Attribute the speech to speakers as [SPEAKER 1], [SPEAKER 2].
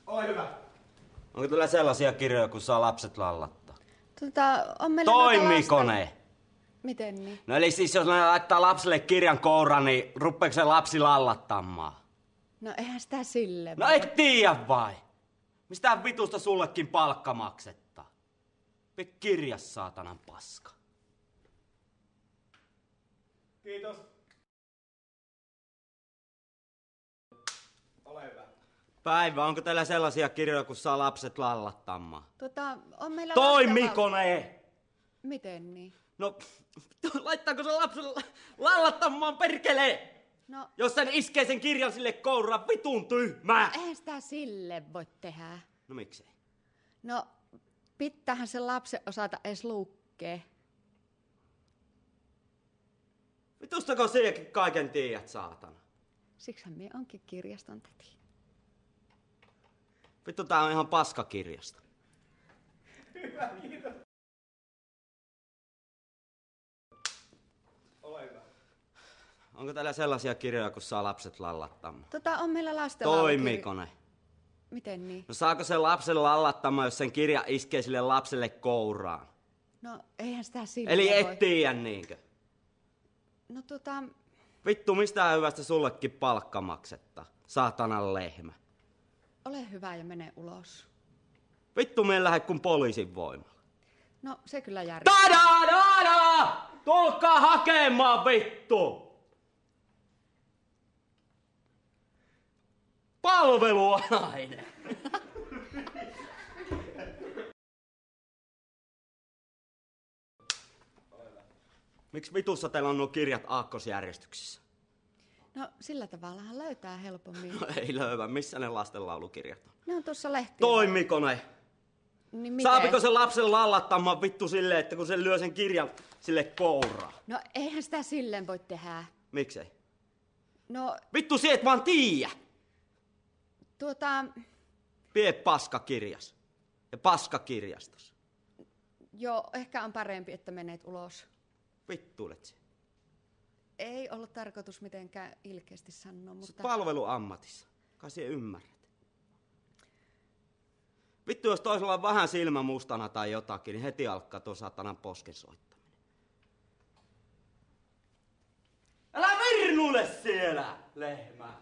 [SPEAKER 1] Ole hyvä.
[SPEAKER 2] Onko teillä sellaisia kirjoja, kun saa lapset lallattaa?
[SPEAKER 3] On meillä
[SPEAKER 2] Toimiiko ne?
[SPEAKER 3] Miten niin?
[SPEAKER 2] No eli siis jos ne laittaa lapselle kirjan kouraan, niin ruppeeko se lapsi lallattamaan?
[SPEAKER 3] No eihän sitä sille.
[SPEAKER 2] No et tiedä vai? Mistä vitusta sullekin palkka maksettaa? Pidä kirjas, saatanan paska.
[SPEAKER 1] Kiitos. Ole hyvä.
[SPEAKER 2] Päivä, onko teillä sellaisia kirjoja, kun saa lapset lallattamaan?
[SPEAKER 3] On meillä
[SPEAKER 2] Toimiko ne?
[SPEAKER 3] Miten niin?
[SPEAKER 2] No, laittaako se lapsen lallattamaan perkelee?
[SPEAKER 3] No,
[SPEAKER 2] Jos sen iskee sen kirjan sille kouraan, vitun tyhmää!
[SPEAKER 3] eihän sitä sille voi tehdä.
[SPEAKER 2] No miksei?
[SPEAKER 3] No, pitäähän sen lapsen osata edes lukea.
[SPEAKER 2] Vitustako sinäkin kaiken tiedät, saatana?
[SPEAKER 3] Siksihän minä onkin kirjaston täti.
[SPEAKER 2] Vittu, tää on ihan paskakirjasta.
[SPEAKER 1] Hyvä, kiitos. Ole hyvä.
[SPEAKER 2] Onko täällä sellaisia kirjoja, kun saa lapset lallattamaan?
[SPEAKER 3] On meillä lasten
[SPEAKER 2] Toimiiko ne?
[SPEAKER 3] Miten niin?
[SPEAKER 2] No saako se lapsen lallattamaan, jos sen kirja iskee sille lapselle kouraan?
[SPEAKER 3] No, eihän sitä sille
[SPEAKER 2] Eli
[SPEAKER 3] voi.
[SPEAKER 2] et tiedä niinkö?
[SPEAKER 3] No
[SPEAKER 2] Vittu, mistä hyvästä sullekin palkka maksettaa? Saatanan lehmä.
[SPEAKER 3] ole hyvä ja mene ulos.
[SPEAKER 2] Vittu, me en lähde kuin poliisin voimalla.
[SPEAKER 3] No, se kyllä järjestää.
[SPEAKER 2] Tada! Tulkaa hakemaan, vittu! Palveluanainen. Miksi vitussa teillä on nuo kirjat aakkosjärjestyksissä?
[SPEAKER 3] No, sillä tavallahan löytää helpommin.
[SPEAKER 2] No ei löyvä. Missä ne lastenlaulukirjat on?
[SPEAKER 3] Ne on tuossa lehtien.
[SPEAKER 2] Toimiko ne?
[SPEAKER 3] Niin miten?
[SPEAKER 2] Saapiko se lapsen lallattamaan vittu silleen, että kun se lyö sen kirjan sille kouraan?
[SPEAKER 3] No, eihän sitä silleen voi tehdä.
[SPEAKER 2] Miksei?
[SPEAKER 3] No,
[SPEAKER 2] Vittu, si et vaan tiiä!
[SPEAKER 3] Pie
[SPEAKER 2] paskakirjas. Ja paskakirjastos.
[SPEAKER 3] joo, ehkä on parempi, että menet ulos.
[SPEAKER 2] Vittuulet se.
[SPEAKER 3] Ei ollut tarkoitus mitenkään ilkeästi sanoa, mutta...
[SPEAKER 2] Palveluammatissa. Kai sinä ymmärrät. Vittu, jos toisella on vähän silmä mustana tai jotakin, niin heti alkaa tuo satanan posken soittaminen. Älä virnuile siellä, lehmä!